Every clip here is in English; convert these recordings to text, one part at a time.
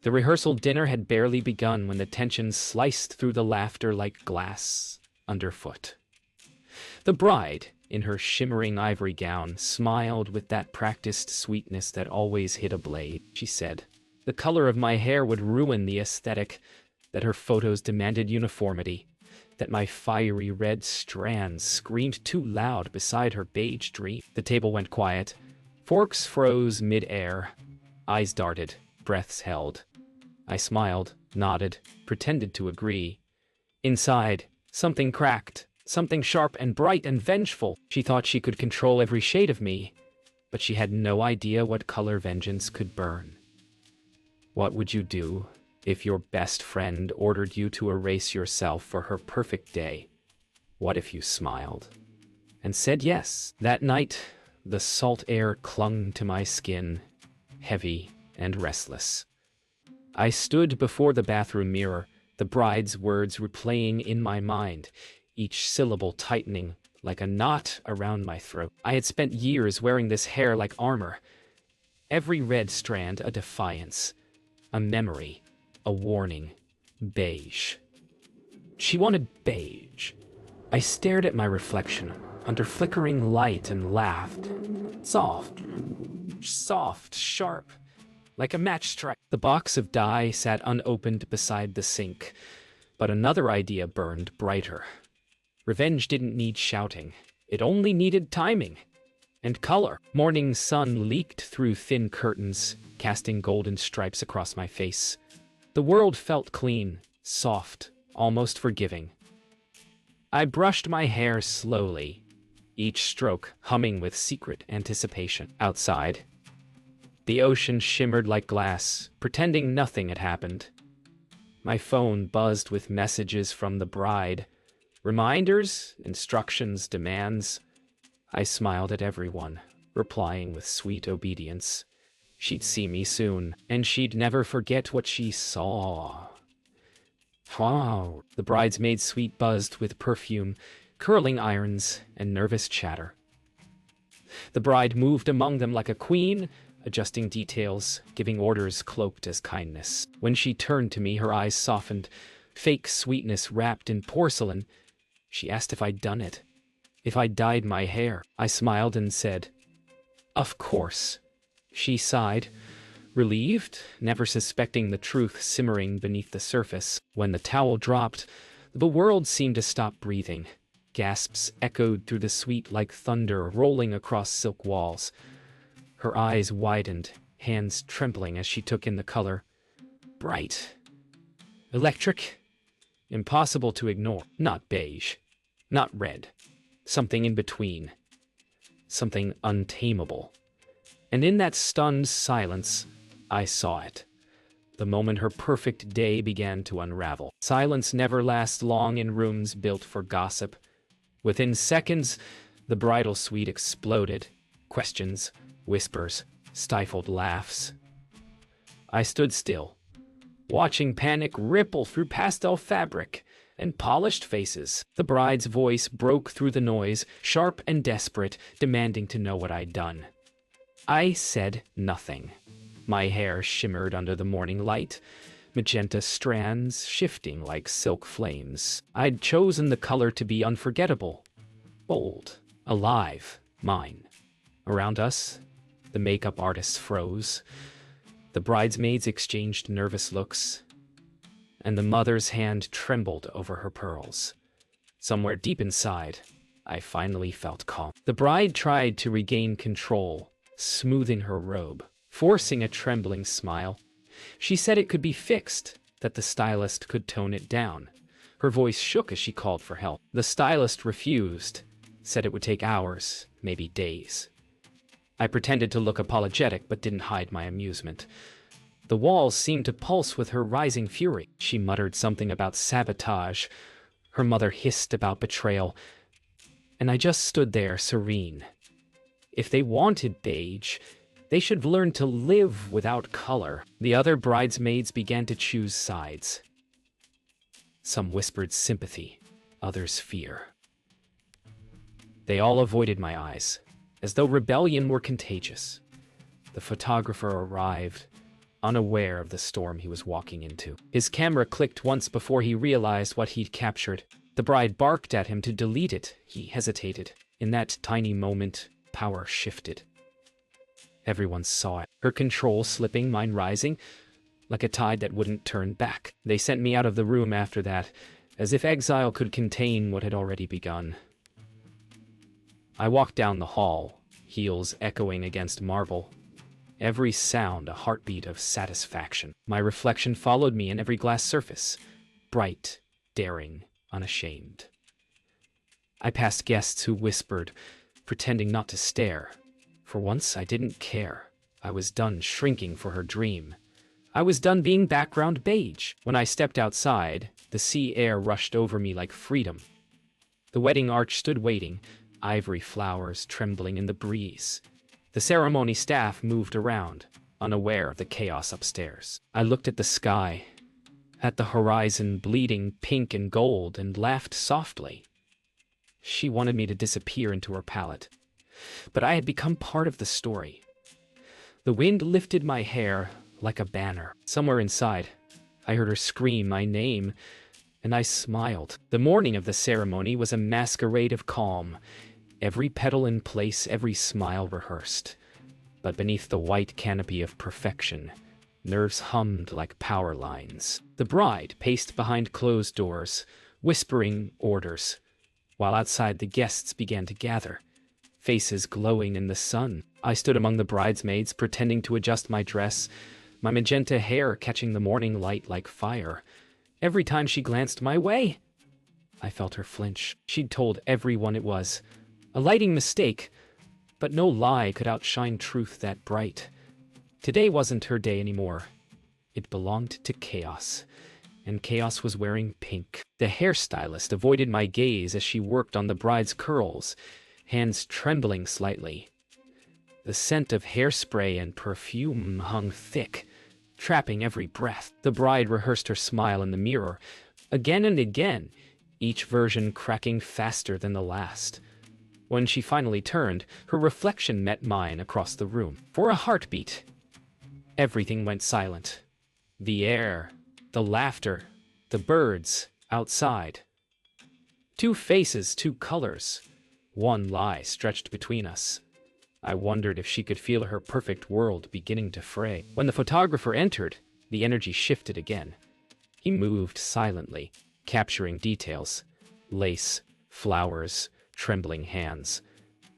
The rehearsal dinner had barely begun when the tension sliced through the laughter like glass underfoot. The bride, in her shimmering ivory gown, smiled with that practiced sweetness that always hit a blade. She said the color of my hair would ruin the aesthetic, that her photos demanded uniformity, that my fiery red strands screamed too loud beside her beige dream. The table went quiet. Forks froze mid-air. Eyes darted. Breaths held. I smiled, nodded, pretended to agree. Inside, something cracked. Something sharp and bright and vengeful. She thought she could control every shade of me, but she had no idea what color vengeance could burn. What would you do if your best friend ordered you to erase yourself for her perfect day? What if you smiled and said yes? That night, the salt air clung to my skin, heavy and restless. I stood before the bathroom mirror, the bride's words replaying in my mind, each syllable tightening like a knot around my throat. I had spent years wearing this hair like armor, every red strand a defiance, a memory, a warning. Beige. She wanted beige. I stared at my reflection under flickering light and laughed. Soft, sharp, like a match strike. The box of dye sat unopened beside the sink, but another idea burned brighter. Revenge didn't need shouting. It only needed timing and color. Morning sun leaked through thin curtains, casting golden stripes across my face. The world felt clean, soft, almost forgiving. I brushed my hair slowly, each stroke humming with secret anticipation. Outside, the ocean shimmered like glass, pretending nothing had happened. My phone buzzed with messages from the bride. Reminders, instructions, demands. I smiled at everyone, replying with sweet obedience. She'd see me soon, and she'd never forget what she saw. Wow. The bridesmaid's suite buzzed with perfume, curling irons, and nervous chatter. The bride moved among them like a queen, adjusting details, giving orders cloaked as kindness. When she turned to me, her eyes softened, fake sweetness wrapped in porcelain. She asked if I'd done it, if I'd dyed my hair. I smiled and said, "Of course." She sighed, relieved, never suspecting the truth simmering beneath the surface. When the towel dropped, the world seemed to stop breathing. Gasps echoed through the suite like thunder rolling across silk walls. Her eyes widened, hands trembling as she took in the color. Bright. Electric. Impossible to ignore. Not beige. Not red. Something in between. Something untamable. And in that stunned silence, I saw it. The moment her perfect day began to unravel. Silence never lasts long in rooms built for gossip. Within seconds, the bridal suite exploded. Questions, whispers, stifled laughs. I stood still, watching panic ripple through pastel fabric and polished faces. The bride's voice broke through the noise, sharp and desperate, demanding to know what I'd done. I said nothing. My hair shimmered under the morning light, magenta strands shifting like silk flames. I'd chosen the color to be unforgettable, bold, alive, mine. Around us, the makeup artists froze. The bridesmaids exchanged nervous looks, and the mother's hand trembled over her pearls. Somewhere deep inside, I finally felt calm. The bride tried to regain control, smoothing her robe, forcing a trembling smile. She said it could be fixed, that the stylist could tone it down. Her voice shook as she called for help. The stylist refused, said it would take hours, maybe days. I pretended to look apologetic, but didn't hide my amusement. The walls seemed to pulse with her rising fury. She muttered something about sabotage. Her mother hissed about betrayal. And I just stood there, serene. If they wanted beige, they should learn to live without color. The other bridesmaids began to choose sides. Some whispered sympathy, others fear. They all avoided my eyes, as though rebellion were contagious. The photographer arrived, unaware of the storm he was walking into. His camera clicked once before he realized what he'd captured. The bride barked at him to delete it. He hesitated. In that tiny moment, power shifted. Everyone saw it. Her control slipping, mine rising, like a tide that wouldn't turn back. They sent me out of the room after that, as if exile could contain what had already begun. I walked down the hall, heels echoing against marble. Every sound a heartbeat of satisfaction. My reflection followed me in every glass surface, bright, daring, unashamed. I passed guests who whispered, pretending not to stare. For once, I didn't care. I was done shrinking for her dream. I was done being background beige. When I stepped outside, the sea air rushed over me like freedom. The wedding arch stood waiting, ivory flowers trembling in the breeze. The ceremony staff moved around, unaware of the chaos upstairs. I looked at the sky, at the horizon bleeding pink and gold, and laughed softly. She wanted me to disappear into her palette, but I had become part of the story. The wind lifted my hair like a banner. Somewhere inside, I heard her scream my name, and I smiled. The morning of the ceremony was a masquerade of calm, every petal in place, every smile rehearsed. But beneath the white canopy of perfection, nerves hummed like power lines. The bride paced behind closed doors, whispering orders, while outside the guests began to gather, faces glowing in the sun. I stood among the bridesmaids, pretending to adjust my dress, my magenta hair catching the morning light like fire. Every time she glanced my way, I felt her flinch. She'd told everyone it was a lighting mistake, but no lie could outshine truth that bright. Today wasn't her day anymore. It belonged to chaos, and chaos was wearing pink. The hairstylist avoided my gaze as she worked on the bride's curls, hands trembling slightly. The scent of hairspray and perfume hung thick, trapping every breath. The bride rehearsed her smile in the mirror, again and again, each version cracking faster than the last. When she finally turned, her reflection met mine across the room. For a heartbeat, everything went silent. The air, the laughter, the birds outside. Two faces, two colors. One lie stretched between us. I wondered if she could feel her perfect world beginning to fray. When the photographer entered, the energy shifted again. He moved silently, capturing details. Lace, flowers, trembling hands.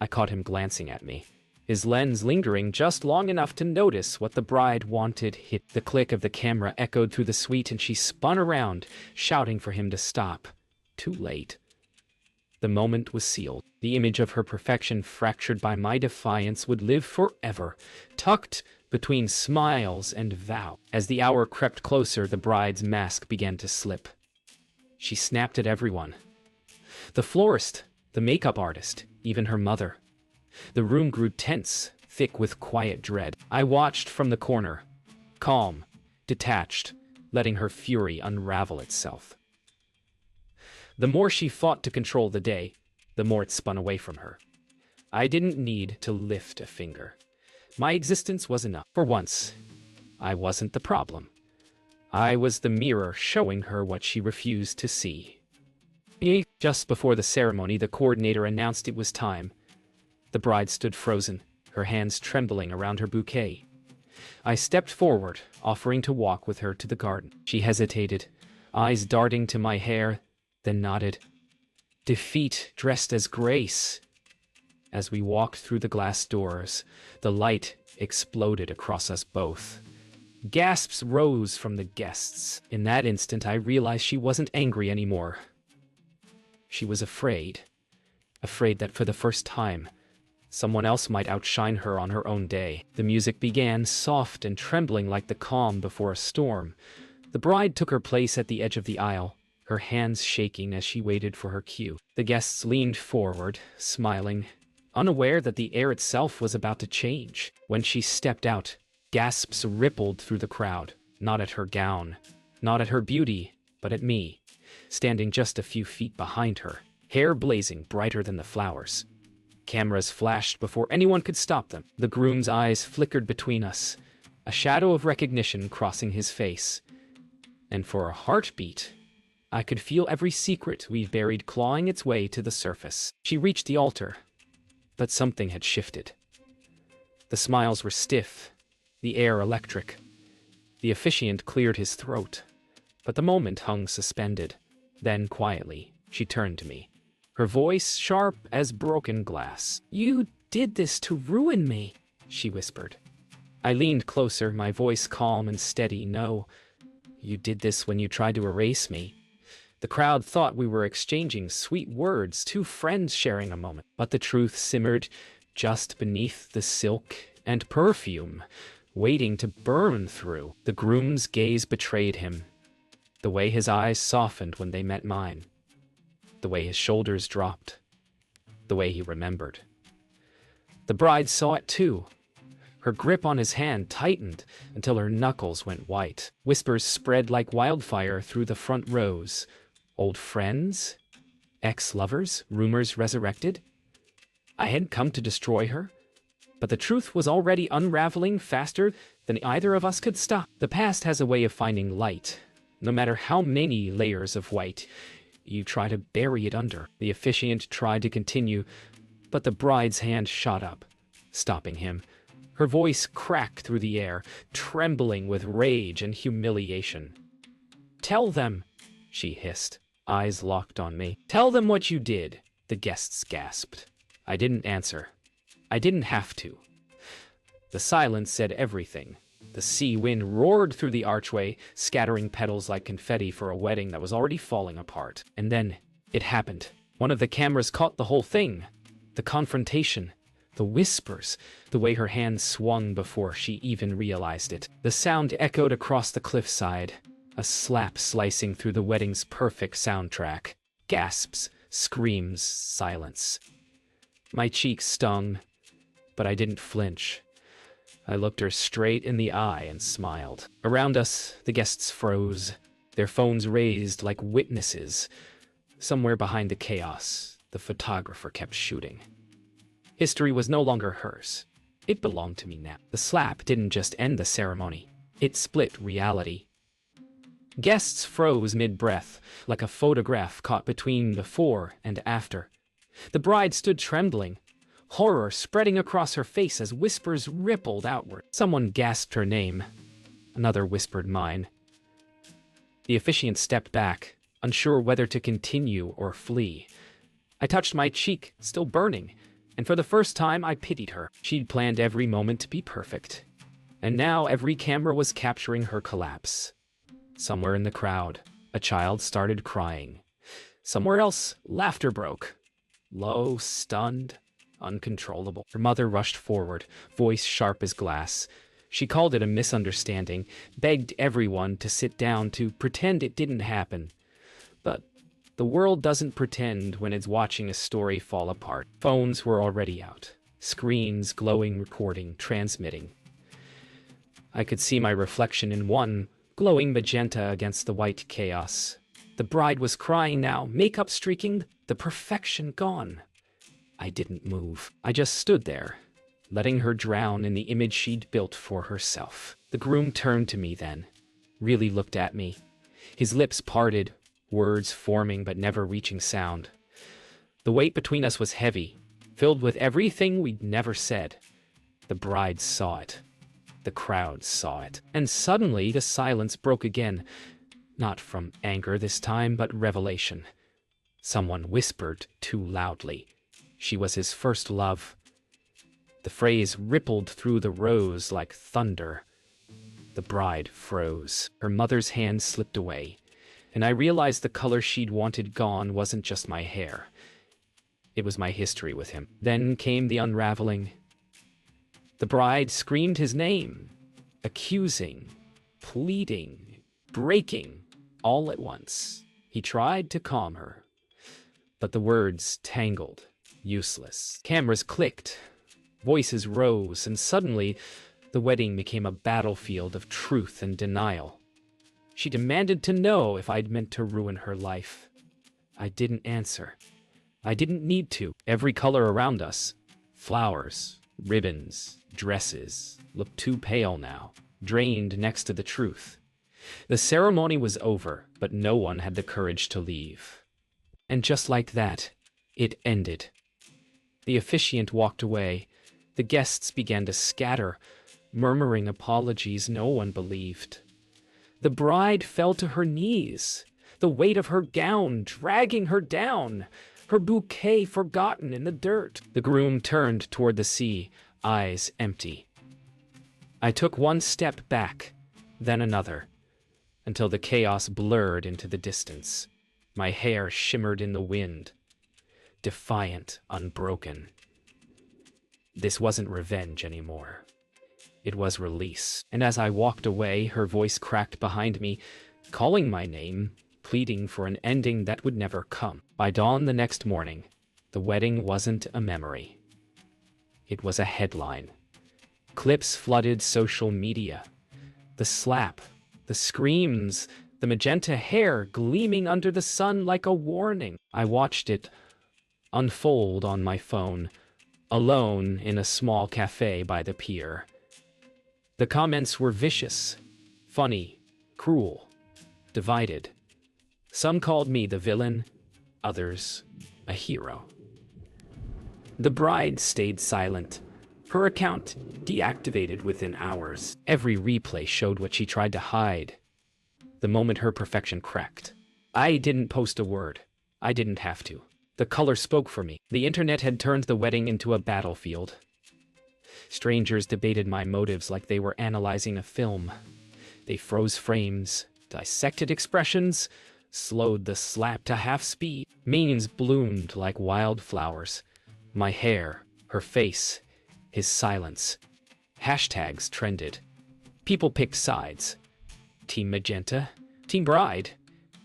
I caught him glancing at me, his lens lingering just long enough to notice what the bride wanted. Hit the click of the camera echoed through the suite, and she spun around, shouting for him to stop. Too late. The moment was sealed. The image of her perfection, fractured by my defiance, would live forever, tucked between smiles and vow. As the hour crept closer, the bride's mask began to slip. She snapped at everyone. The florist, the makeup artist, even her mother. The room grew tense, thick with quiet dread. I watched from the corner, calm, detached, letting her fury unravel itself. The more she fought to control the day, the more it spun away from her. I didn't need to lift a finger. My existence was enough. For once, I wasn't the problem. I was the mirror showing her what she refused to see. Just before the ceremony, the coordinator announced it was time. The bride stood frozen, her hands trembling around her bouquet. I stepped forward, offering to walk with her to the garden. She hesitated, eyes darting to my hair, then nodded. Defeat dressed as grace. As we walked through the glass doors, the light exploded across us both. Gasps rose from the guests. In that instant, I realized she wasn't angry anymore. She was afraid. Afraid that for the first time, someone else might outshine her on her own day. The music began, soft and trembling like the calm before a storm. The bride took her place at the edge of the aisle, her hands shaking as she waited for her cue. The guests leaned forward, smiling, unaware that the air itself was about to change. When she stepped out, gasps rippled through the crowd, not at her gown, not at her beauty, but at me, standing just a few feet behind her, hair blazing brighter than the flowers. Cameras flashed before anyone could stop them. The groom's eyes flickered between us, a shadow of recognition crossing his face. And for a heartbeat, I could feel every secret we've buried clawing its way to the surface. She reached the altar, but something had shifted. The smiles were stiff, the air electric. The officiant cleared his throat, but the moment hung suspended. Then, quietly, she turned to me, her voice sharp as broken glass. "You did this to ruin me," she whispered. I leaned closer, my voice calm and steady. "No, you did this when you tried to erase me." The crowd thought we were exchanging sweet words, two friends sharing a moment. But the truth simmered just beneath the silk and perfume, waiting to burn through. The groom's gaze betrayed him, the way his eyes softened when they met mine, the way his shoulders dropped, the way he remembered. The bride saw it too. Her grip on his hand tightened until her knuckles went white. Whispers spread like wildfire through the front rows. Old friends? Ex-lovers? Rumors resurrected? I had come to destroy her, but the truth was already unraveling faster than either of us could stop. The past has a way of finding light. No matter how many layers of white you try to bury it under. The officiant tried to continue, but the bride's hand shot up, stopping him. Her voice cracked through the air, trembling with rage and humiliation. "Tell them," she hissed, eyes locked on me. "Tell them what you did," the guests gasped. I didn't answer. I didn't have to. The silence said everything. The sea wind roared through the archway, scattering petals like confetti for a wedding that was already falling apart. And then it happened. One of the cameras caught the whole thing. The confrontation, the whispers, the way her hand swung before she even realized it. The sound echoed across the cliffside, a slap slicing through the wedding's perfect soundtrack. Gasps, screams, silence. My cheeks stung, but I didn't flinch. I looked her straight in the eye and smiled. Around us, the guests froze, their phones raised like witnesses. Somewhere behind the chaos, the photographer kept shooting. History was no longer hers. It belonged to me now. The slap didn't just end the ceremony. It split reality. Guests froze mid-breath, like a photograph caught between before and after. The bride stood trembling, horror spreading across her face as whispers rippled outward. Someone gasped her name. Another whispered mine. The officiant stepped back, unsure whether to continue or flee. I touched my cheek, still burning, and for the first time I pitied her. She'd planned every moment to be perfect, and now every camera was capturing her collapse. Somewhere in the crowd, a child started crying. Somewhere else, laughter broke. Low, stunned, uncontrollable. Her mother rushed forward, voice sharp as glass. She called it a misunderstanding, begged everyone to sit down, to pretend it didn't happen. But the world doesn't pretend when it's watching a story fall apart. Phones were already out, screens glowing, recording, transmitting. I could see my reflection in one, glowing magenta against the white chaos. The bride was crying now, makeup streaking, the perfection gone. I didn't move. I just stood there, letting her drown in the image she'd built for herself. The groom turned to me then, really looked at me. His lips parted, words forming but never reaching sound. The weight between us was heavy, filled with everything we'd never said. The bride saw it. The crowd saw it. And suddenly the silence broke again, not from anger this time, but revelation. Someone whispered too loudly. She was his first love. The phrase rippled through the rows like thunder. The bride froze. Her mother's hand slipped away, and I realized the color she'd wanted gone wasn't just my hair. It was my history with him. Then came the unraveling. The bride screamed his name, accusing, pleading, breaking, all at once. He tried to calm her, but the words tangled, useless. Cameras clicked, voices rose, and suddenly the wedding became a battlefield of truth and denial. She demanded to know if I'd meant to ruin her life. I didn't answer. I didn't need to. Every color around us, flowers, ribbons, dresses, looked too pale now. drained next to the truth. The ceremony was over, but no one had the courage to leave. And just like that, it ended. The officiant walked away. The guests began to scatter, murmuring apologies no one believed. The bride fell to her knees, the weight of her gown dragging her down, her bouquet forgotten in the dirt. The groom turned toward the sea, eyes empty. I took one step back, then another, until the chaos blurred into the distance. My hair shimmered in the wind, defiant, unbroken. This wasn't revenge anymore. It was release. And as I walked away, her voice cracked behind me, calling my name, pleading for an ending that would never come. By dawn the next morning, the wedding wasn't a memory. It was a headline. Clips flooded social media. The slap, the screams, the magenta hair gleaming under the sun like a warning. I watched it unfold on my phone, alone in a small cafe by the pier. The comments were vicious, funny, cruel, divided. Some called me the villain, others a hero. The bride stayed silent, her account deactivated within hours. Every replay showed what she tried to hide. The moment her perfection cracked. I didn't post a word. I didn't have to. The color spoke for me. The internet had turned the wedding into a battlefield. Strangers debated my motives like they were analyzing a film. They froze frames, dissected expressions, slowed the slap to half speed. Memes bloomed like wildflowers. My hair, her face, his silence. Hashtags trended. People picked sides. Team Magenta, Team Bride.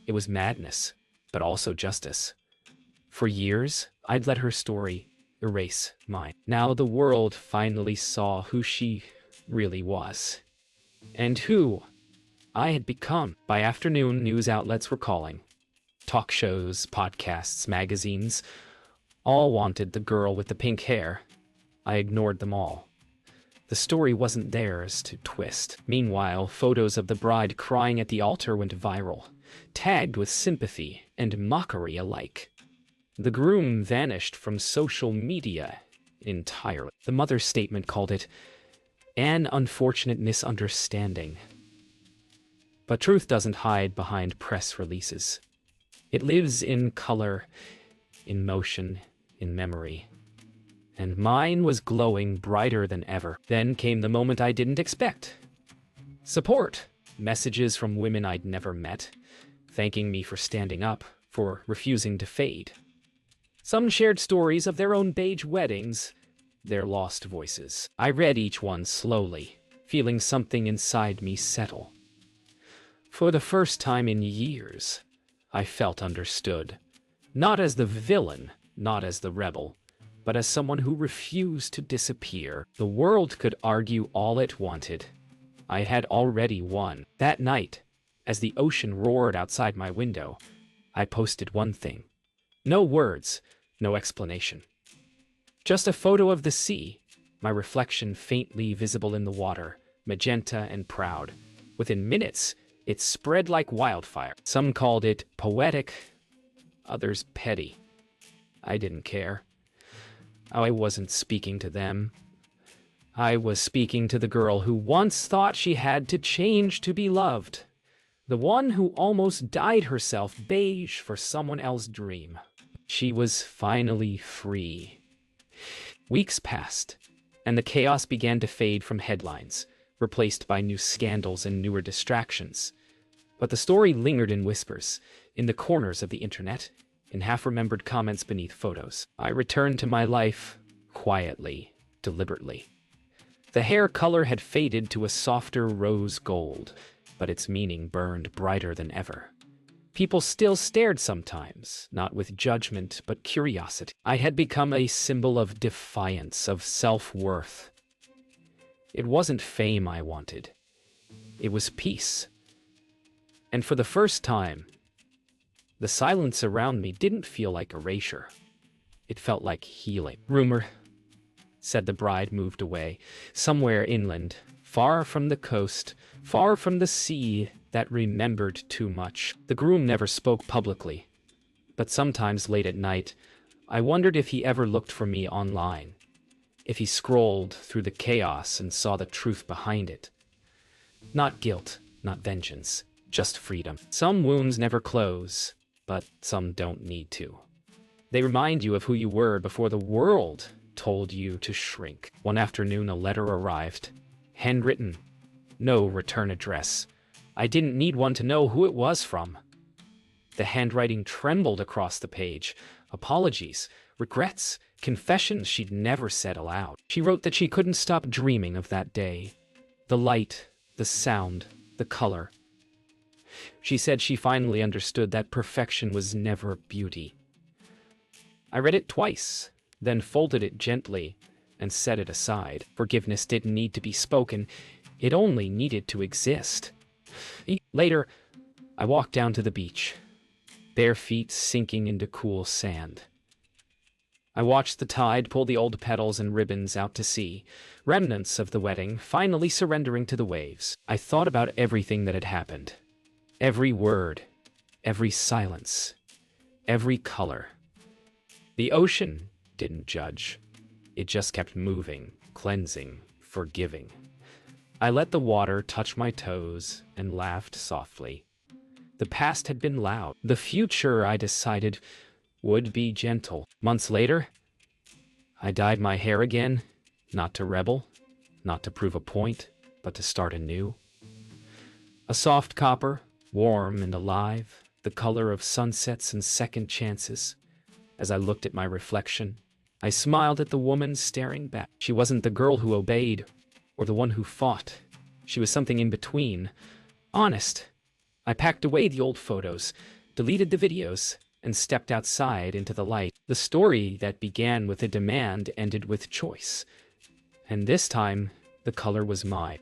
It was madness, but also justice. For years, I'd let her story erase mine. Now the world finally saw who she really was. And who I had become. By afternoon, news outlets were calling. Talk shows, podcasts, magazines, all wanted the girl with the pink hair. I ignored them all. The story wasn't theirs to twist. Meanwhile, photos of the bride crying at the altar went viral, tagged with sympathy and mockery alike. The groom vanished from social media entirely. The mother's statement called it an unfortunate misunderstanding. But truth doesn't hide behind press releases. It lives in color, in motion, in memory. And mine was glowing brighter than ever. Then came the moment I didn't expect. Support. Messages from women I'd never met, thanking me for standing up, for refusing to fade. Some shared stories of their own beige weddings, their lost voices. I read each one slowly, feeling something inside me settle. For the first time in years, I felt understood. Not as the villain, not as the rebel, but as someone who refused to disappear. The world could argue all it wanted. I had already won. That night, as the ocean roared outside my window, I posted one thing. No words, no explanation. Just a photo of the sea, my reflection faintly visible in the water, magenta and proud. Within minutes, it spread like wildfire. Some called it poetic, others petty. I didn't care. I wasn't speaking to them. I was speaking to the girl who once thought she had to change to be loved. The one who almost dyed herself beige for someone else's dream. She was finally free. Weeks passed, and the chaos began to fade from headlines, replaced by new scandals and newer distractions. But the story lingered in whispers, in the corners of the internet, in half-remembered comments beneath photos. I returned to my life, quietly, deliberately. The hair color had faded to a softer rose gold, but its meaning burned brighter than ever. People still stared sometimes, not with judgment, but curiosity. I had become a symbol of defiance, of self-worth. It wasn't fame I wanted. It was peace. And for the first time, the silence around me didn't feel like erasure. It felt like healing. Rumor, said the bride moved away, somewhere inland, Far from the coast, far from the sea that remembered too much. The groom never spoke publicly, but sometimes late at night, I wondered if he ever looked for me online, if he scrolled through the chaos and saw the truth behind it. Not guilt, not vengeance, just freedom. Some wounds never close, but some don't need to. They remind you of who you were before the world told you to shrink. One afternoon, a letter arrived. Handwritten. No return address. I didn't need one to know who it was from. The handwriting trembled across the page. Apologies, regrets, confessions she'd never said aloud. She wrote that she couldn't stop dreaming of that day. The light, the sound, the color. She said she finally understood that perfection was never beauty. I read it twice, then folded it gently and set it aside. Forgiveness didn't need to be spoken, it only needed to exist. Later, I walked down to the beach, bare feet sinking into cool sand. I watched the tide pull the old petals and ribbons out to sea, remnants of the wedding finally surrendering to the waves. I thought about everything that had happened. Every word, every silence, every color. The ocean didn't judge. It just kept moving, cleansing, forgiving. I let the water touch my toes and laughed softly. The past had been loud. The future, I decided, would be gentle. Months later, I dyed my hair again, not to rebel, not to prove a point, but to start anew. A soft copper, warm and alive, the color of sunsets and second chances. As I looked at my reflection, I smiled at the woman staring back. She wasn't the girl who obeyed, or the one who fought. She was something in between. Honest. I packed away the old photos, deleted the videos, and stepped outside into the light. The story that began with a demand ended with choice. And this time, the color was mine.